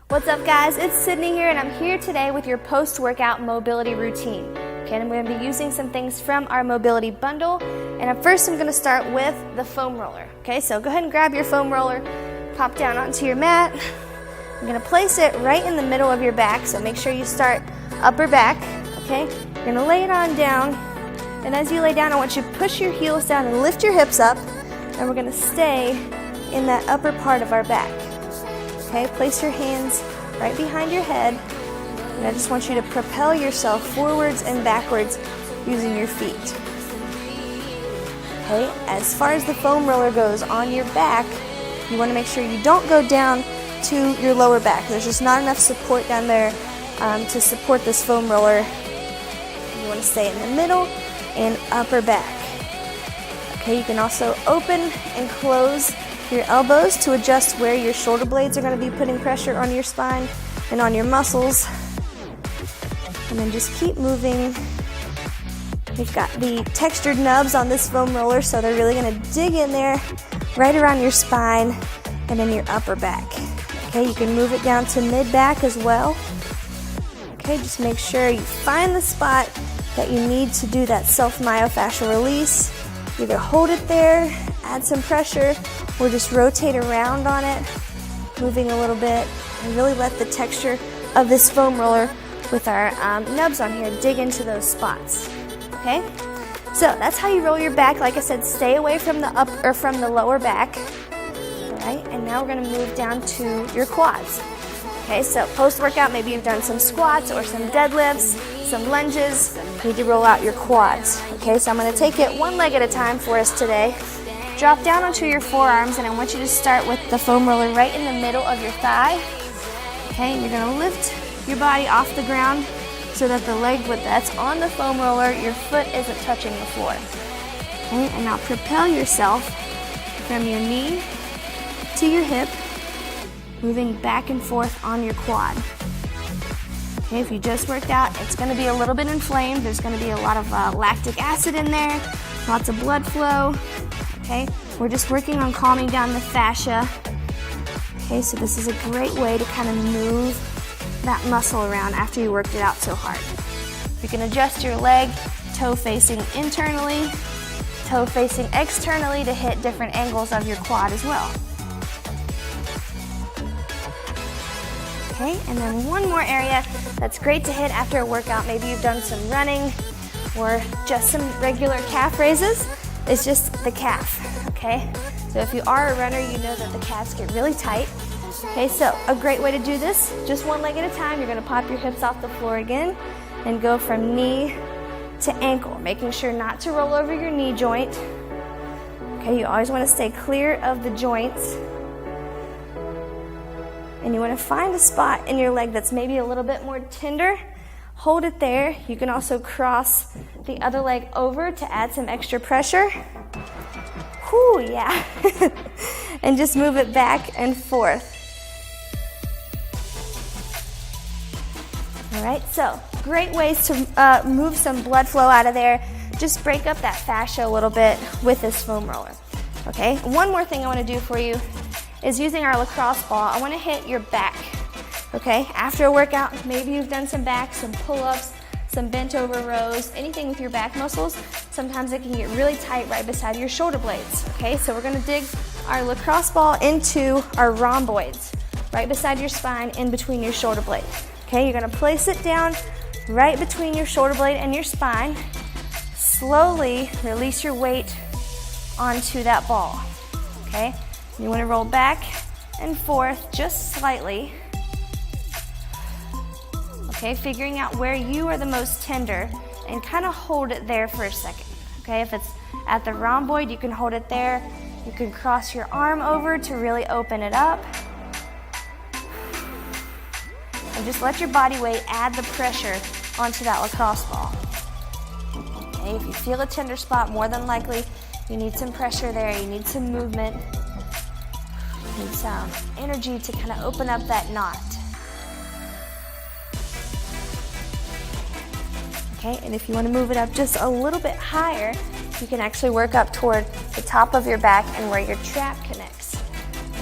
What's up guys, it's Sydney here and I'm here today with your post-workout mobility routine. Okay, and I'm going to be using some things from our mobility bundle. And first I'm going to start with the foam roller. Okay, so go ahead and grab your foam roller, pop down onto your mat. I'm going to place it right in the middle of your back, so make sure you start upper back. Okay, you're going to lay it on down, and as you lay down I want you to push your heels down and lift your hips up, and we're going to stay in that upper part of our back. Okay, place your hands right behind your head, and I just want you to propel yourself forwards and backwards using your feet. Okay, as far as the foam roller goes on your back, you want to make sure you don't go down to your lower back. There's just not enough support down there to support this foam roller. You want to stay in the middle and upper back. Okay, you can also open and close your elbows to adjust where your shoulder blades are going to be putting pressure on your spine and on your muscles. And then just keep moving. We've got the textured nubs on this foam roller, so they're really going to dig in there right around your spine and in your upper back. Okay, you can move it down to mid-back as well. Okay, just make sure you find the spot that you need to do that self-myofascial release. Either hold it there, add some pressure, or just rotate around on it, moving a little bit, and really let the texture of this foam roller with our nubs on here dig into those spots. Okay, so that's how you roll your back. Like I said, stay away from the lower back. All right, and now we're going to move down to your quads. Okay, so post-workout, maybe you've done some squats or some deadlifts, some lunges. You need to roll out your quads. Okay, so I'm going to take it one leg at a time for us today. Drop down onto your forearms, and I want you to start with the foam roller right in the middle of your thigh. Okay, and you're going to lift your body off the ground so that the leg that's on the foam roller, your foot isn't touching the floor. Okay, and now propel yourself from your knee to your hip, moving back and forth on your quad. Okay, if you just worked out, it's going to be a little bit inflamed. There's going to be a lot of lactic acid in there, lots of blood flow. Okay, we're just working on calming down the fascia. Okay, so this is a great way to kind of move that muscle around after you worked it out so hard. You can adjust your leg, toe facing internally, toe facing externally to hit different angles of your quad as well. Okay, and then one more area that's great to hit after a workout. Maybe you've done some running or just some regular calf raises. It's just the calf, okay? So if you are a runner, you know that the calves get really tight. Okay, so a great way to do this, just one leg at a time. You're gonna pop your hips off the floor again and go from knee to ankle, making sure not to roll over your knee joint. Okay, you always wanna stay clear of the joints. And you wanna find a spot in your leg that's maybe a little bit more tender. Hold it there. You can also cross the other leg over to add some extra pressure. Whew, yeah. And just move it back and forth. All right, so great ways to move some blood flow out of there. Just break up that fascia a little bit with this foam roller. Okay, one more thing I want to do for you is using our lacrosse ball. I want to hit your back. Okay, after a workout, maybe you've done some back, some pull-ups, some bent over rows, anything with your back muscles. Sometimes it can get really tight right beside your shoulder blades. Okay, so we're gonna dig our lacrosse ball into our rhomboids, right beside your spine, in between your shoulder blade. Okay, you're gonna place it down right between your shoulder blade and your spine. Slowly release your weight onto that ball. Okay, you wanna roll back and forth just slightly. Okay, figuring out where you are the most tender and kind of hold it there for a second. Okay, if it's at the rhomboid, you can hold it there. You can cross your arm over to really open it up. And just let your body weight add the pressure onto that lacrosse ball. Okay, if you feel a tender spot, more than likely you need some pressure there, you need some movement, you need some energy to kind of open up that knot. Okay, and if you want to move it up just a little bit higher, you can actually work up toward the top of your back and where your trap connects.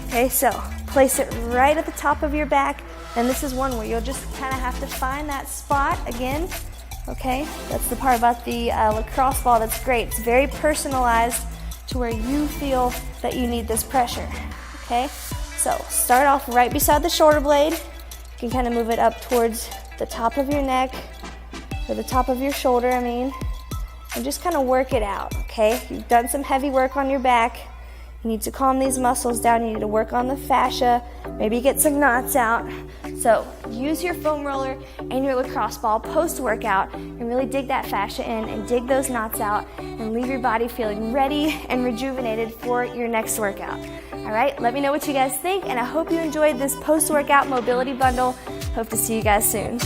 Okay, so place it right at the top of your back. And this is one where you'll just kind of have to find that spot again. Okay, that's the part about the lacrosse ball that's great. It's very personalized to where you feel that you need this pressure. Okay, so start off right beside the shoulder blade. You can kind of move it up towards the top of your neck, or the top of your shoulder, and just kind of work it out, okay? You've done some heavy work on your back. You need to calm these muscles down. You need to work on the fascia, maybe get some knots out. So use your foam roller and your lacrosse ball post-workout and really dig that fascia in and dig those knots out and leave your body feeling ready and rejuvenated for your next workout. All right, let me know what you guys think, and I hope you enjoyed this post-workout mobility bundle. Hope to see you guys soon.